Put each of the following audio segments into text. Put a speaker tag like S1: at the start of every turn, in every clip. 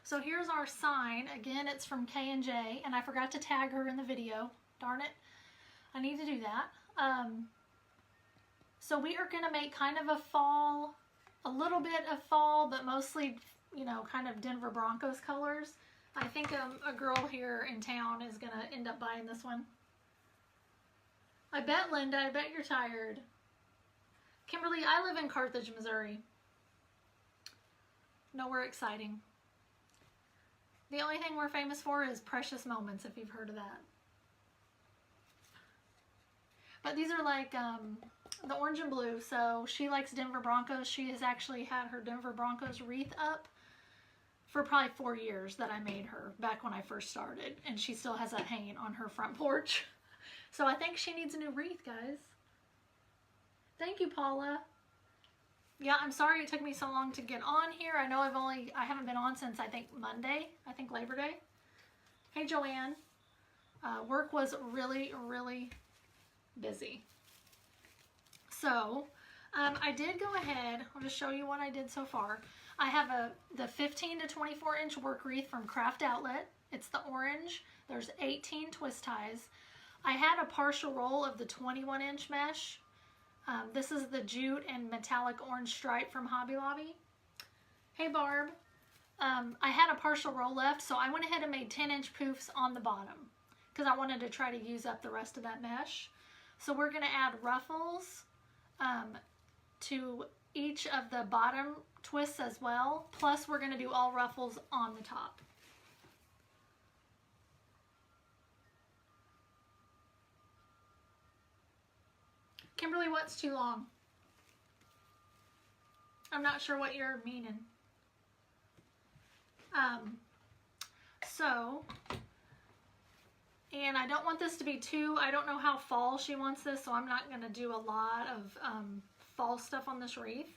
S1: So here's our sign. Again, it's from K&J, and I forgot to tag her in the video. Darn it. I need to do that. So we are going to make kind of a fall, a little bit of fall, but mostly, you know, kind of Denver Broncos colors. I think a girl here in town is going to end up buying this one. I bet, Linda, I bet you're tired. Kimberly, I live in Carthage, Missouri. Nowhere exciting. The only thing we're famous for is Precious Moments, if you've heard of that. But these are like the orange and blue, so she likes Denver Broncos. She has actually had her Denver Broncos wreath up for probably 4 years that I made her back when I first started, and she still has that hanging on her front porch. So I think she needs a new wreath, guys. Thank you, Paula. Yeah, I'm sorry it took me so long to get on here. I know I haven't been on since I think Monday, I think Labor Day. Hey, Joanne. Work was really, really busy. So I did go ahead, I'll just show you what I did so far. I have the 15 to 24 inch work wreath from Craft Outlet. It's the orange. There's 18 twist ties. I had a partial roll of the 21 inch mesh. This is the jute and metallic orange stripe from Hobby Lobby. Hey Barb. I had a partial roll left, so I went ahead and made 10 inch poofs on the bottom because I wanted to try to use up the rest of that mesh. So we're going to add ruffles to each of the bottom twists as well. Plus we're going to do all ruffles on the top. Kimberly, what's too long? I'm not sure what you're meaning. And I don't want this to be too, I don't know how fall she wants this, so I'm not going to do a lot of fall stuff on this wreath.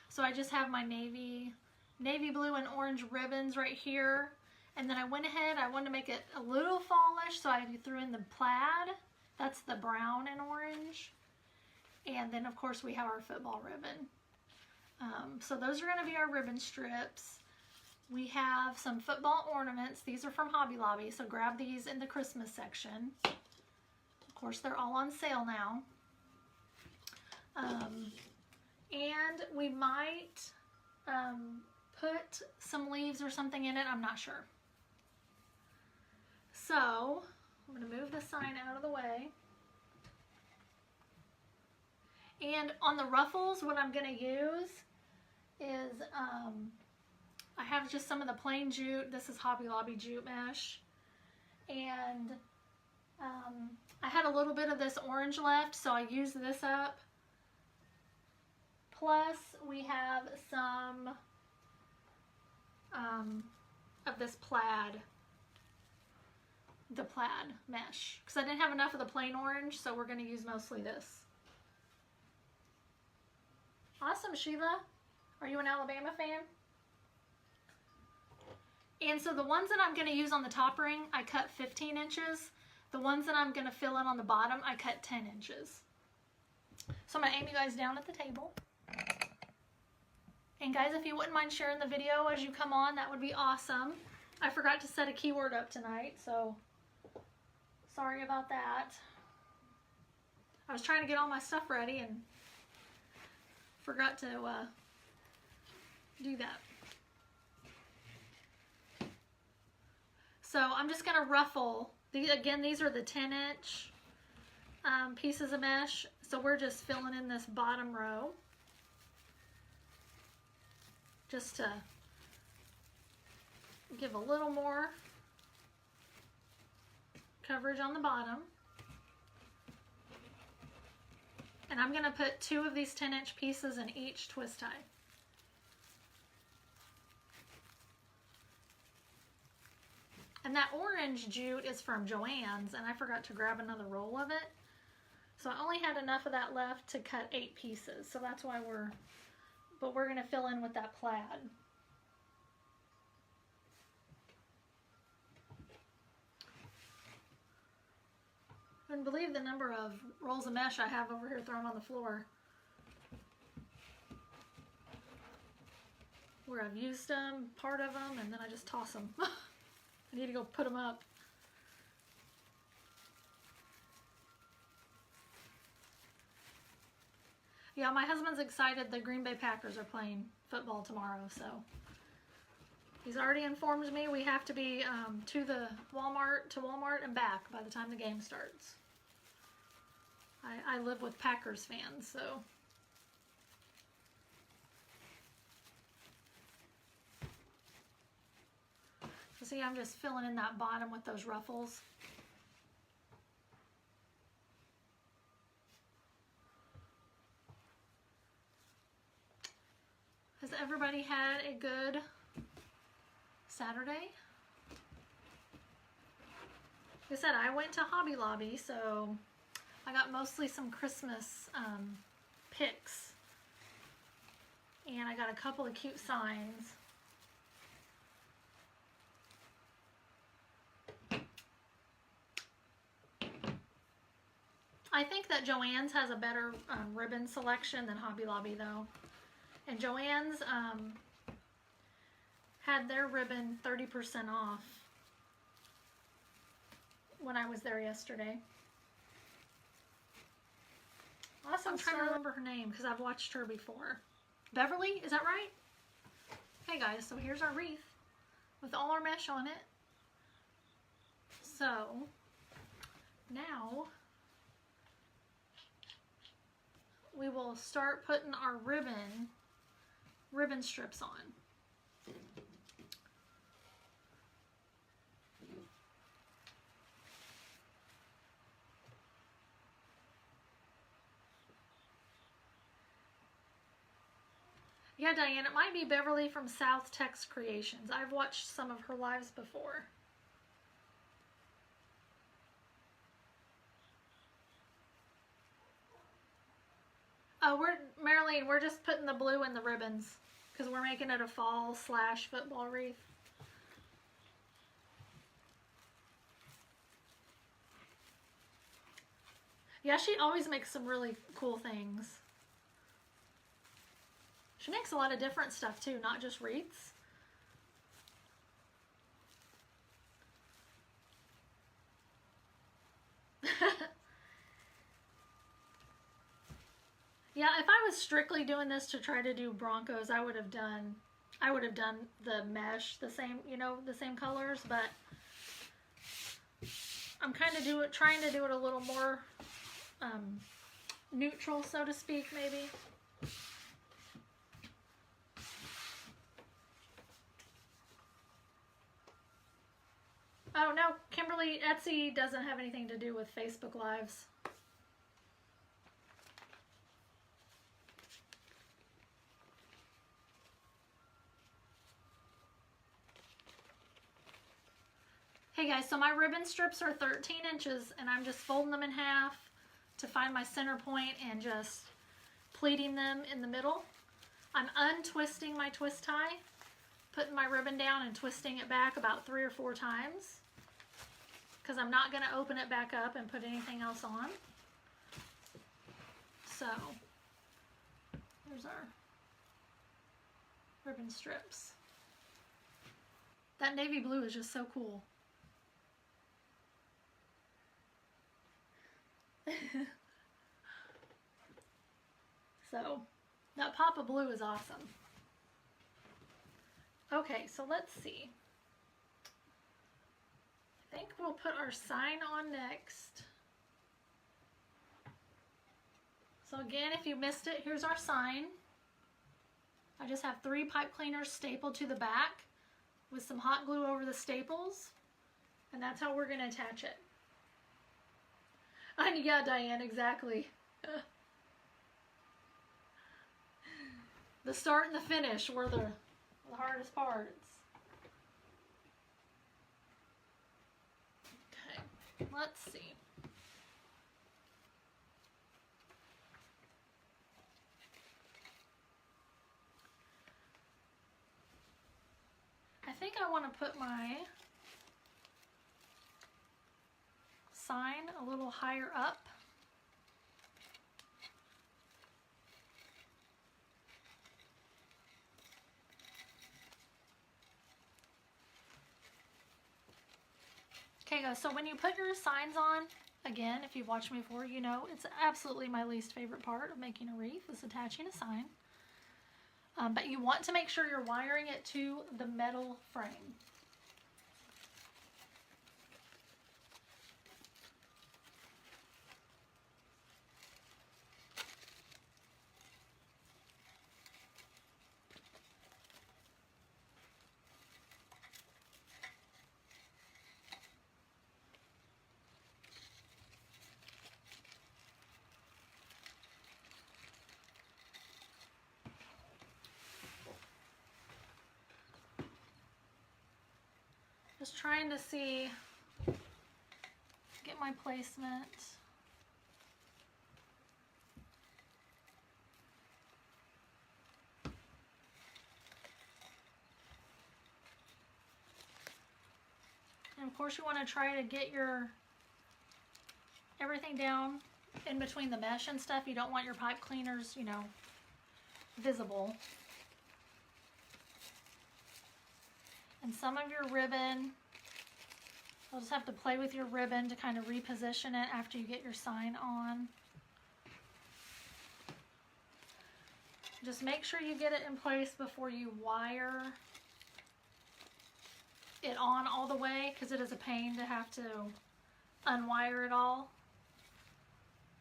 S1: So I just have my navy blue and orange ribbons right here. And then I went ahead, I wanted to make it a little fallish, so I threw in the plaid. That's the brown and orange. And then of course we have our football ribbon. So those are going to be our ribbon strips. We have some football ornaments. These are from Hobby Lobby, so grab these in the Christmas section. Of course, they're all on sale now. And we might put some leaves or something in it. I'm not sure. So I'm going to move the sign out of the way. And on the ruffles, what I'm going to use is I have just some of the plain jute. This is Hobby Lobby jute mesh. And I had a little bit of this orange left, so I used this up. Plus, we have some of this plaid, the plaid mesh. Because I didn't have enough of the plain orange, so we're going to use mostly this. Awesome, Sheila. Are you an Alabama fan? And so the ones that I'm going to use on the top ring, I cut 15 inches. The ones that I'm going to fill in on the bottom, I cut 10 inches. So I'm going to aim you guys down at the table. And guys, if you wouldn't mind sharing the video as you come on, that would be awesome. I forgot to set a keyword up tonight, so sorry about that. I was trying to get all my stuff ready and forgot to do that. So I'm just going to ruffle. Again, these are the 10-inch pieces of mesh. So we're just filling in this bottom row just to give a little more coverage on the bottom. And I'm going to put 2 of these 10-inch pieces in each twist tie. And that orange jute is from Joann's, and I forgot to grab another roll of it. So I only had enough of that left to cut 8 pieces. So that's why we're going to fill in with that plaid. I couldn't believe the number of rolls of mesh I have over here thrown on the floor. where I've used them, part of them, and then I just toss them. I need to go put them up. Yeah, my husband's excited. The Green Bay Packers are playing football tomorrow, so he's already informed me we have to be to Walmart and back by the time the game starts. I live with Packers fans, so. So see, I'm just filling in that bottom with those ruffles. Has everybody had a good Saturday? Like I said, I went to Hobby Lobby, so I got mostly some Christmas picks. And I got a couple of cute signs. I think that Joann's has a better ribbon selection than Hobby Lobby, though. And Joann's had their ribbon 30% off when I was there yesterday. Awesome. I'm trying to remember her name because I've watched her before. Beverly, is that right? Hey guys, so here's our wreath with all our mesh on it. So now we will start putting our ribbon strips on. Yeah, Diane, it might be Beverly from South Tex Creations. I've watched some of her lives before. Oh, Marilyn, we're just putting the blue in the ribbons because we're making it a fall/football wreath. Yeah, she always makes some really cool things. She makes a lot of different stuff too, not just wreaths. Yeah, if I was strictly doing this to try to do Broncos, I would have done the mesh, the same, the same colors, but I'm kind of trying to do it a little more neutral, so to speak, maybe. Oh no, Kimberly, Etsy doesn't have anything to do with Facebook Lives. Hey guys, so my ribbon strips are 13 inches and I'm just folding them in half to find my center point and just pleating them in the middle. I'm untwisting my twist tie, putting my ribbon down and twisting it back about 3 or 4 times because I'm not going to open it back up and put anything else on. So there's our ribbon strips. That navy blue is just so cool. So that pop of blue is awesome. Okay, so let's see. I think we'll put our sign on next. So again, if you missed it, here's our sign. I just have 3 pipe cleaners stapled to the back with some hot glue over the staples, and that's how we're going to attach it. Yeah, Diane, exactly. The start and the finish were the hardest parts. Okay, let's see. I think I want to put my sign a little higher up. Okay, guys, so when you put your signs on, again, if you've watched me before, you know it's absolutely my least favorite part of making a wreath is attaching a sign. But you want to make sure you're wiring it to the metal frame. Just trying to see, get my placement. And of course you want to try to get your everything down in between the mesh and stuff. You don't want your pipe cleaners, you know, visible. And some of your ribbon, you'll just have to play with your ribbon to kind of reposition it after you get your sign on. Just make sure you get it in place before you wire it on all the way, because it is a pain to have to unwire it all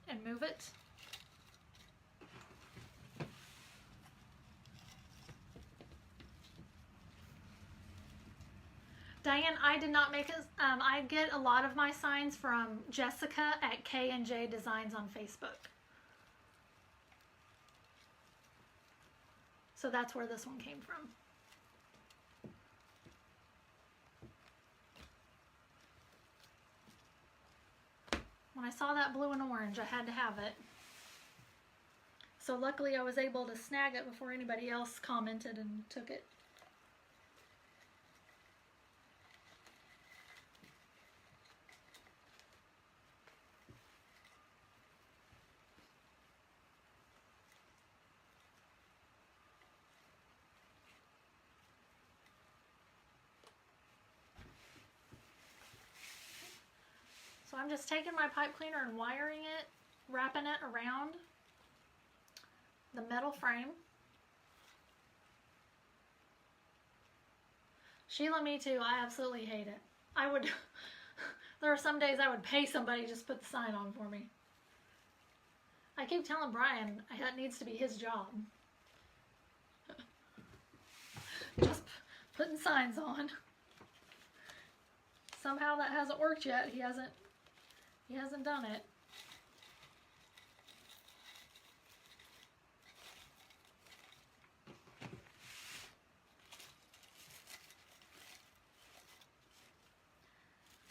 S1: and move it. Diane, I did not make it. I get a lot of my signs from Jessica at K&J Designs on Facebook. So that's where this one came from. When I saw that blue and orange, I had to have it. So luckily I was able to snag it before anybody else commented and took it. So I'm just taking my pipe cleaner and wiring it, wrapping it around the metal frame. Sheila, me too. I absolutely hate it. I would, there are some days I would pay somebody to just put the sign on for me. I keep telling Brian that needs to be his job. Just putting signs on. Somehow that hasn't worked yet. He hasn't done it.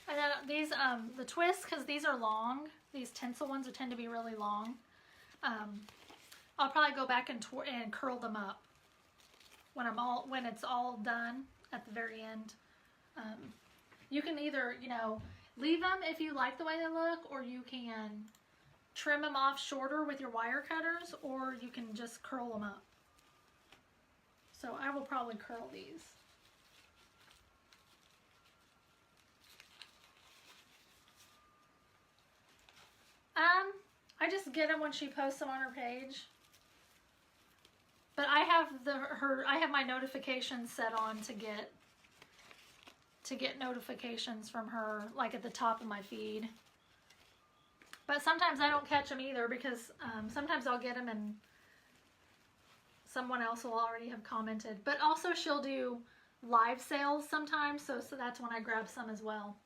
S1: And then these, the twists, because these are long, these tinsel ones tend to be really long. I'll probably go back and curl them up when it's all done at the very end. You can either, you know, leave them if you like the way they look, or you can trim them off shorter with your wire cutters, or you can just curl them up. So I will probably curl these. I just get them when she posts them on her page. But I have my notifications set on to get notifications from her, like at the top of my feed. But sometimes I don't catch them either, because sometimes I'll get them and someone else will already have commented. But also she'll do live sales sometimes, so that's when I grab some as well.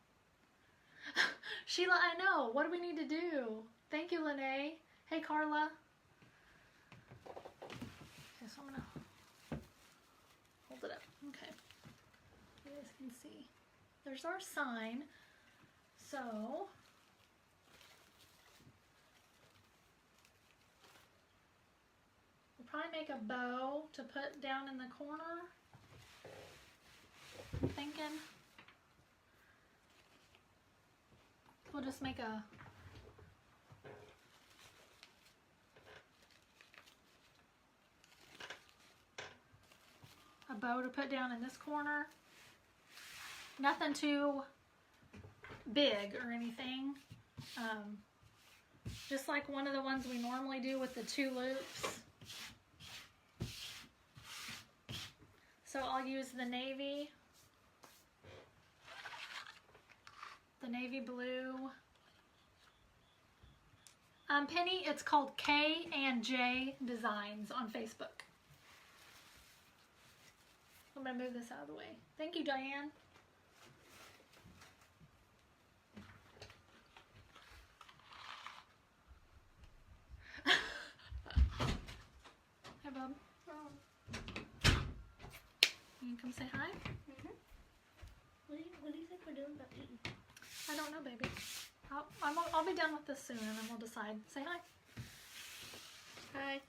S1: Sheila, I know. What do we need to do? Thank you, Lene. Hey, Carla. Okay, so I'm going to hold it up. Okay. You guys can see. There's our sign. So, we'll probably make a bow to put down in the corner. I'm thinking we'll just make a bow to put down in this corner. Nothing too big or anything. Just like one of the ones we normally do with the 2 loops. So I'll use the navy blue. Penny, it's called K and J Designs on Facebook. I'm going to move this out of the way. Thank you, Diane. Hi, Bob. You can come say hi?
S2: Mm-hmm. What do you think we're doing about eating?
S1: I don't know, baby. I'll be done with this soon, and then we'll decide. Say hi.
S2: Hi.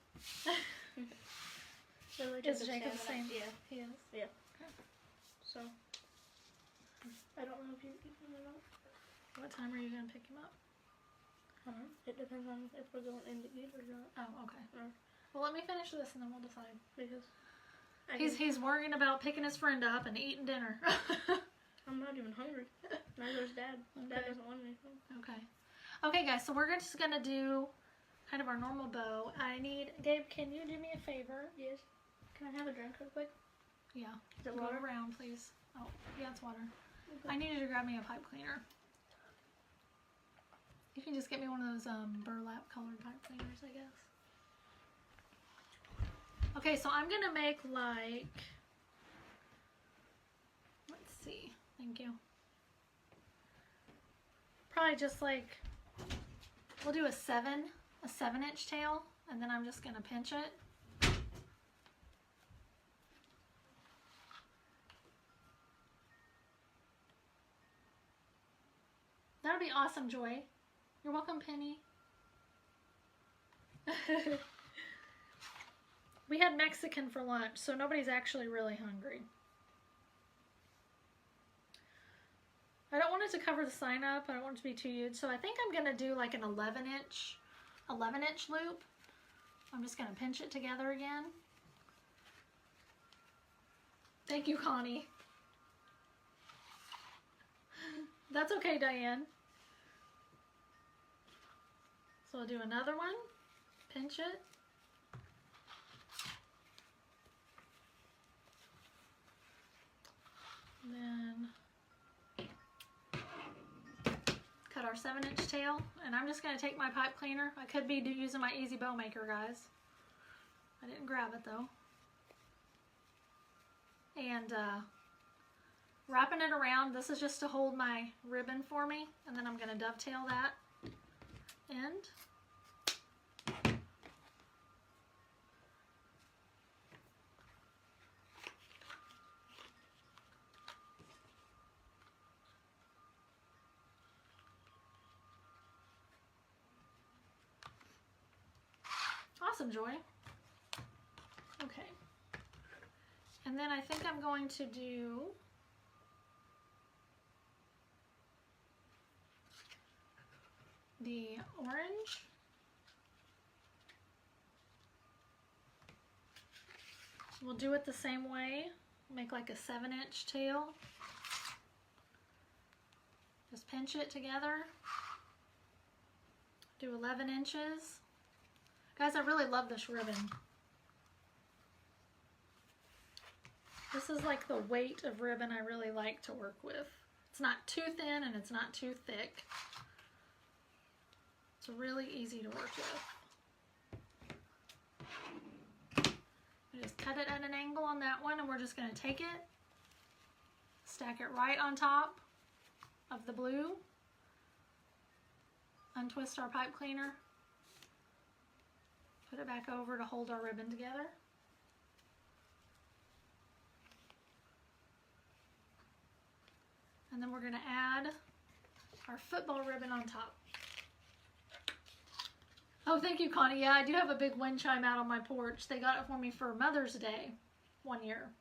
S1: Is Jacob the same?
S2: Yeah.
S1: He is?
S2: Yeah.
S1: Okay.
S2: So, I don't know if you're eating or not.
S1: What time are you going to pick him up?
S2: It depends on if we're going in to eat or not.
S1: Oh, okay. Well, let me finish this, and then we'll decide.
S2: Because
S1: he's worrying about picking his friend up and eating dinner.
S2: I'm not even hungry. Neither is Dad.
S1: Okay.
S2: Dad doesn't want anything.
S1: Okay. Okay, guys, so we're just going to do kind of our normal bow. Gabe, can you do me a favor?
S2: Yes. Can I have a drink real quick?
S1: Yeah.
S2: Is it
S1: Go
S2: water?
S1: around, please. Oh, yeah, it's water.
S2: Okay.
S1: I need you to grab me a pipe cleaner. You can just get me one of those burlap colored pipe cleaners, I guess. Okay, so I'm going to make like, let's see. Thank you. Probably just like, we'll do a 7-inch tail, and then I'm just going to pinch it. That'll be awesome, Joy. You're welcome, Penny. We had Mexican for lunch, so nobody's actually really hungry. I don't want it to cover the sign up. I don't want it to be too huge, so I think I'm going to do like an 11-inch loop. I'm just going to pinch it together again. Thank you, Connie. That's okay, Diane. So I'll do another one, pinch it. Then cut our 7-inch tail, and I'm just going to take my pipe cleaner. I could be using my Easy Bow Maker, guys. I didn't grab it though. And wrapping it around. This is just to hold my ribbon for me, and then I'm going to dovetail that end. Awesome, Joy. Okay. And then I think I'm going to do the orange. We'll do it the same way. Make like a 7-inch tail. Just pinch it together. Do 11 inches. Guys, I really love this ribbon. This is like the weight of ribbon I really like to work with. It's not too thin and it's not too thick. It's really easy to work with. I just cut it at an angle on that one, and we're just going to take it, stack it right on top of the blue, untwist our pipe cleaner, put it back over to hold our ribbon together. And then we're going to add our football ribbon on top. Oh, thank you, Connie. Yeah, I do have a big wind chime out on my porch. They got it for me for Mother's Day one year.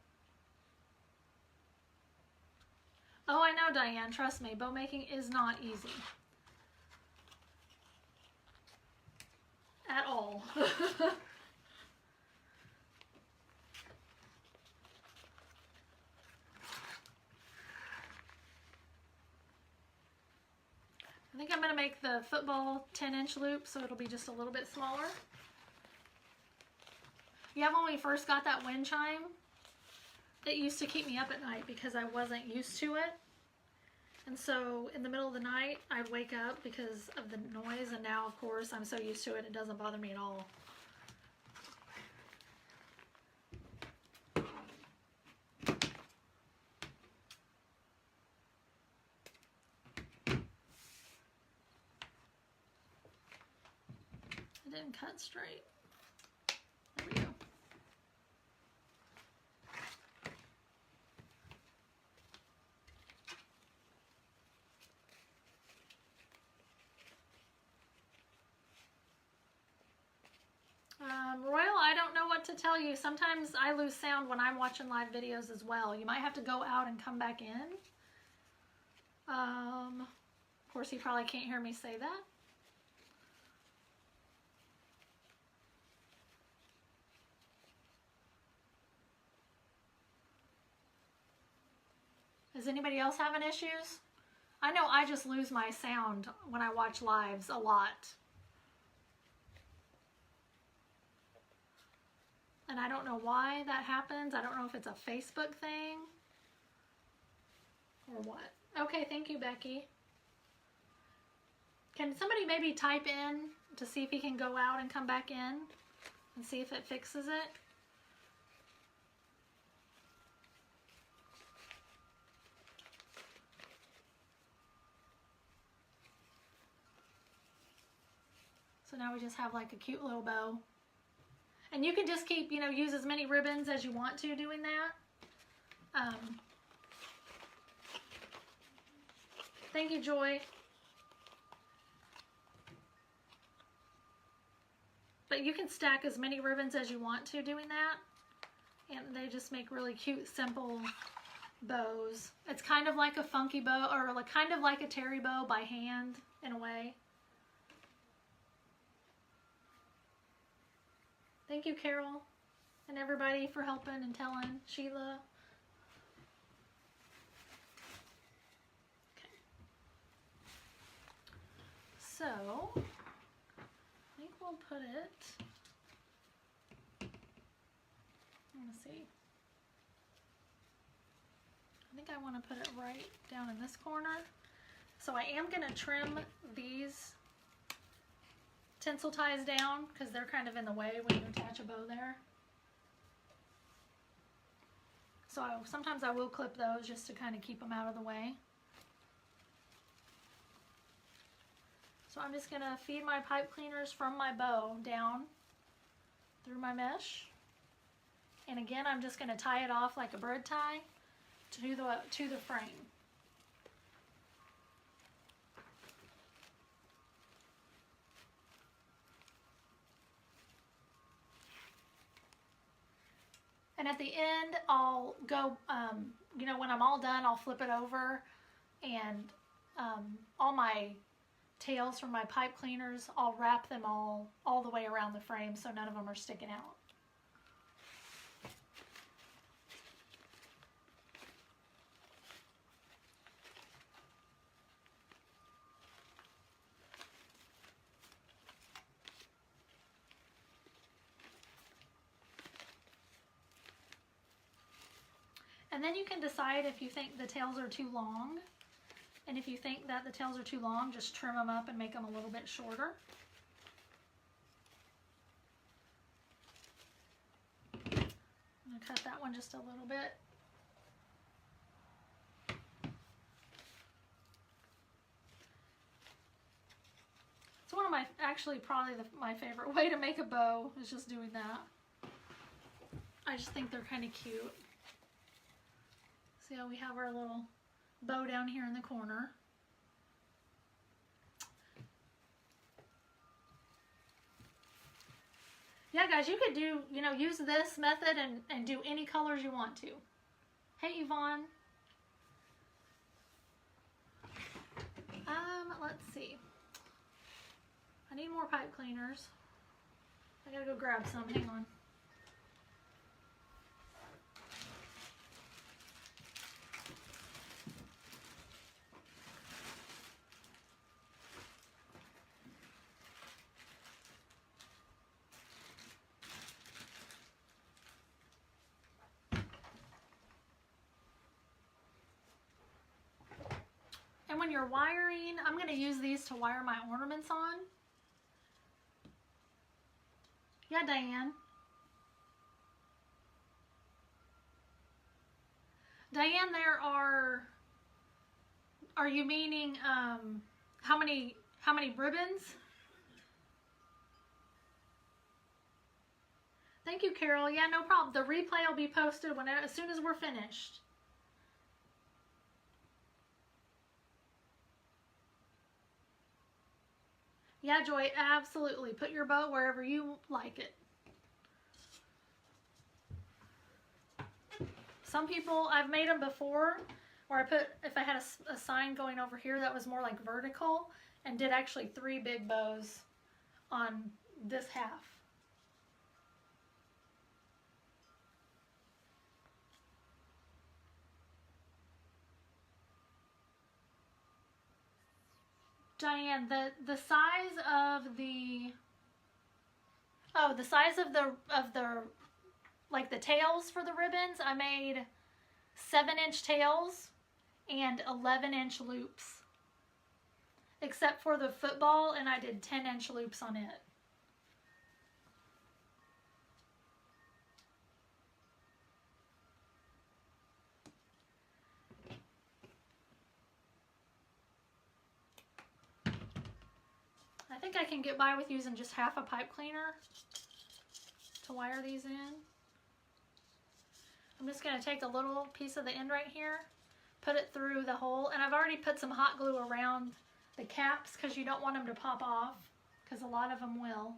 S1: Oh, I know, Diane. Trust me, bow making is not easy. At all. I think I'm going to make the football 10-inch loop so it'll be just a little bit smaller. Yeah, when we first got that wind chime, it used to keep me up at night because I wasn't used to it. And so in the middle of the night, I'd wake up because of the noise, and now, of course, I'm so used to it, it doesn't bother me at all. It didn't cut straight. There we go. Royal, I don't know what to tell you. Sometimes I lose sound when I'm watching live videos as well. You might have to go out and come back in. Of course, you probably can't hear me say that. Is anybody else having issues? I know I just lose my sound when I watch lives a lot. And I don't know why that happens. I don't know if it's a Facebook thing or what. Okay, thank you, Becky. Can somebody maybe type in to see if he can go out and come back in and see if it fixes it? So now we just have like a cute little bow. And you can just keep, use as many ribbons as you want to doing that. Thank you, Joy. But you can stack as many ribbons as you want to doing that. And they just make really cute, simple bows. It's kind of like a funky bow, or kind of like a terry bow by hand in a way. Thank you, Carol, and everybody for helping and telling. Sheila. Okay. So, I think we'll put it, let me see. I think I want to put it right down in this corner. So I am going to trim these tinsel ties down because they're kind of in the way when you attach a bow there. So sometimes I will clip those just to kind of keep them out of the way. So I'm just going to feed my pipe cleaners from my bow down through my mesh. And again, I'm just going to tie it off like a bird tie to the frame. And at the end, I'll go, when I'm all done, I'll flip it over, and all my tails from my pipe cleaners, I'll wrap them all the way around the frame so none of them are sticking out. And then you can decide if you think the tails are too long. And if you think that the tails are too long, just trim them up and make them a little bit shorter. I'm going to cut that one just a little bit. It's one of my, actually probably my favorite way to make a bow is just doing that. I just think they're kind of cute. See how we have our little bow down here in the corner. Yeah, guys, you could do, use this method and do any colors you want to. Hey, Yvonne. Let's see. I need more pipe cleaners. I gotta go grab some. Hang on. you're wiring, I'm going to use these to wire my ornaments on. Yeah, Diane. Diane, are you meaning how many ribbons? Thank you, Carol. Yeah, no problem. The replay will be posted as soon as we're finished. Yeah, Joy, absolutely. Put your bow wherever you like it. Some people, I've made them before, where if I had a sign going over here that was more like vertical, and did actually 3 big bows on this half. Diane, the size of the like the tails for the ribbons, I made 7-inch tails and 11-inch loops. Except for the football, and I did 10-inch loops on it. I think I can get by with using just half a pipe cleaner to wire these in. I'm just going to take a little piece of the end right here, put it through the hole, and I've already put some hot glue around the caps because you don't want them to pop off, because a lot of them will.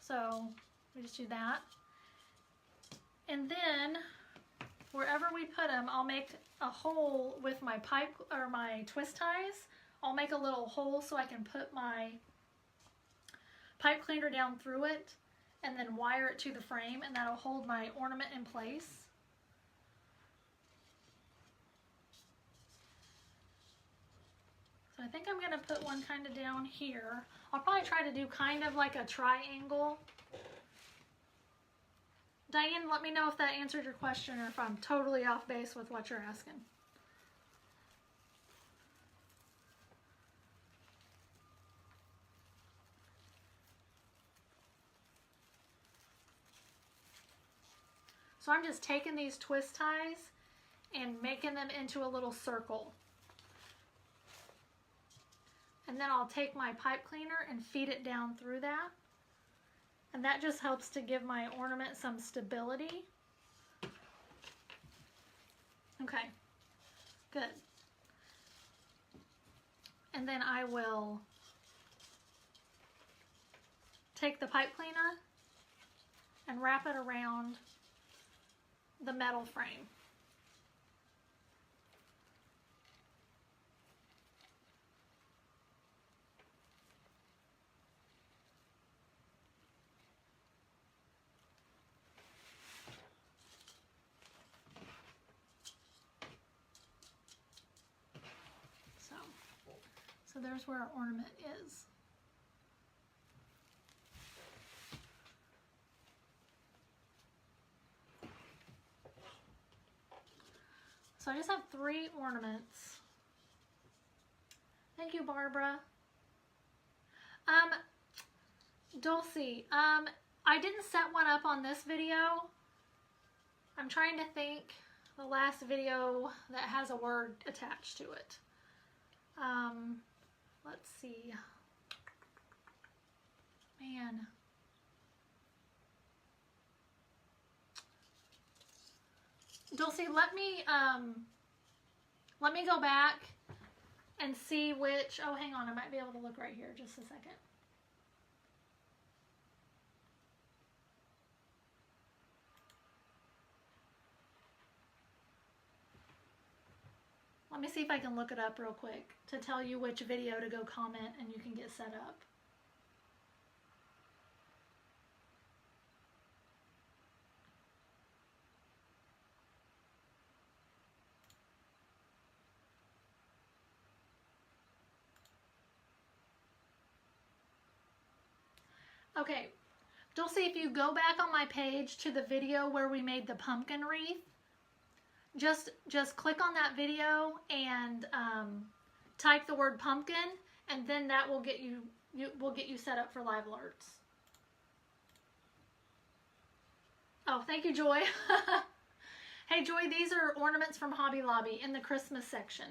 S1: So we just do that. And then wherever we put them, I'll make a hole with my pipe or my twist ties. I'll make a little hole so I can put my pipe cleaner down through it and then wire it to the frame, and that'll hold my ornament in place. So I think I'm going to put one kind of down here. I'll probably try to do kind of like a triangle. Diane, let me know if that answered your question or if I'm totally off base with what you're asking. So I'm just taking these twist ties and making them into a little circle. And then I'll take my pipe cleaner and feed it down through that. And that just helps to give my ornament some stability. Okay, good. And then I will take the pipe cleaner and wrap it around the metal frame. So there's where our ornament is. So I just have 3 ornaments. Thank you, Barbara. Dulcie, I didn't set one up on this video. I'm trying to think the last video that has a word attached to it. Let's see. Man. Dulcie, let me go back and see which, oh, hang on, I might be able to look right here, just a second. Let me see if I can look it up real quick to tell you which video to go comment and you can get set up. Okay, Dulcie, if you go back on my page to the video where we made the pumpkin wreath, just click on that video and type the word pumpkin, and then that will get you set up for live alerts. Oh, thank you, Joy. Hey, Joy, these are ornaments from Hobby Lobby in the Christmas section.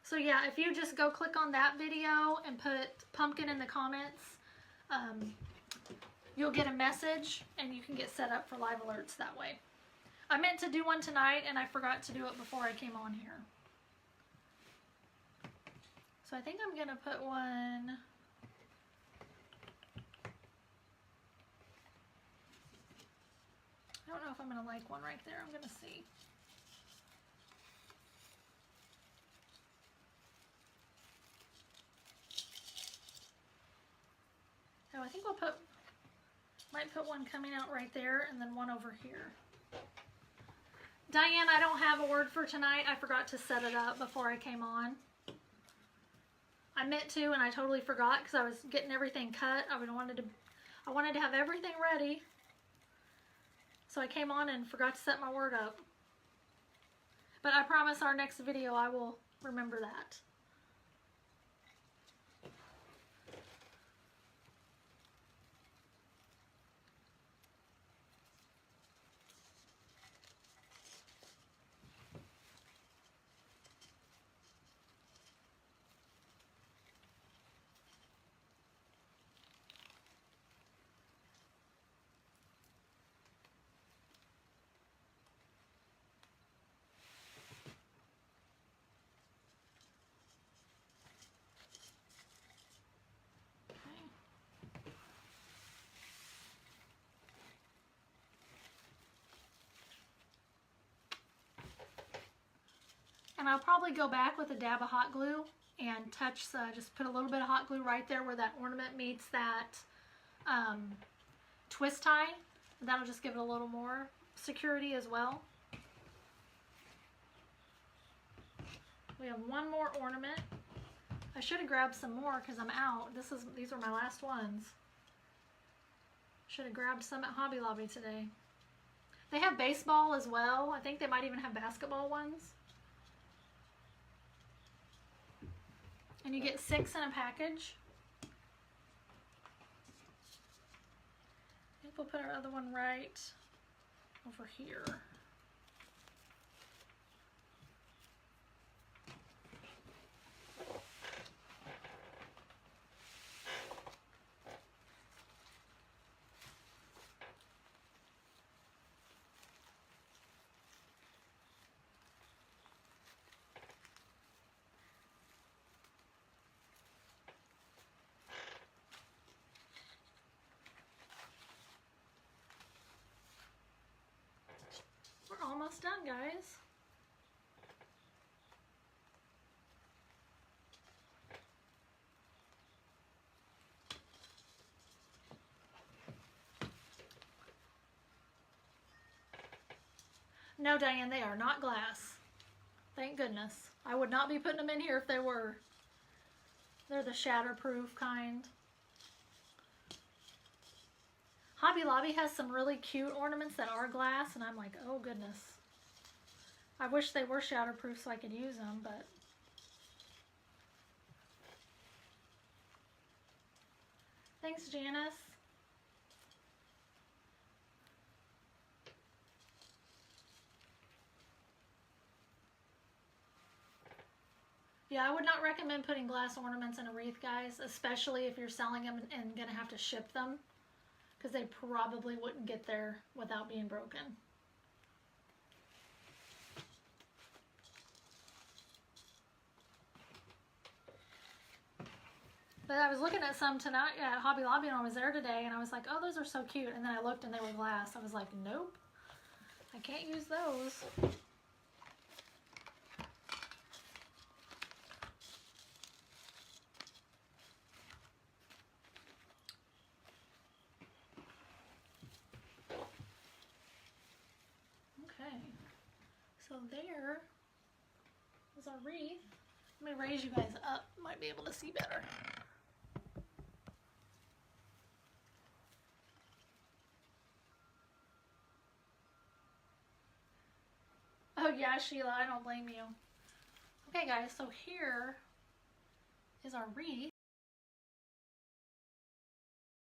S1: So yeah, if you just go click on that video and put pumpkin in the comments, you'll get a message and you can get set up for live alerts that way. I meant to do one tonight and I forgot to do it before I came on here. So I think I'm gonna put one. I don't know if I'm gonna like one right there. I'm gonna see. Oh, I think we'll might put one coming out right there and then one over here. Diane, I don't have a word for tonight. I forgot to set it up before I came on. I meant to and I totally forgot because I was getting everything cut. I wanted to have everything ready. So I came on and forgot to set my word up. But I promise our next video I will remember that. And I'll probably go back with a dab of hot glue and touch, just put a little bit of hot glue right there where that ornament meets that twist tie. That'll just give it a little more security as well. We have one more ornament. I should have grabbed some more because I'm out. These are my last ones. Should have grabbed some at Hobby Lobby today. They have baseball as well. I think they might even have basketball ones. And you get 6 in a package. I think we'll put our other one right over here. Almost done, guys. No, Diane, they are not glass. Thank goodness. I would not be putting them in here if they were. They're the shatterproof kind. Hobby Lobby has some really cute ornaments that are glass, and I'm like, oh goodness. I wish they were shatterproof so I could use them, but... Thanks, Janice. Yeah, I would not recommend putting glass ornaments in a wreath, guys, especially if you're selling them and gonna have to ship them, because they probably wouldn't get there without being broken. But I was looking at some tonight at Hobby Lobby when I was there today, and I was like, oh, those are so cute. And then I looked and they were glass. I was like, nope, I can't use those. Okay, so there is our wreath. Let me raise you guys up. Might be able to see better. Oh yeah, Sheila, I don't blame you. Okay guys, so here is our wreath.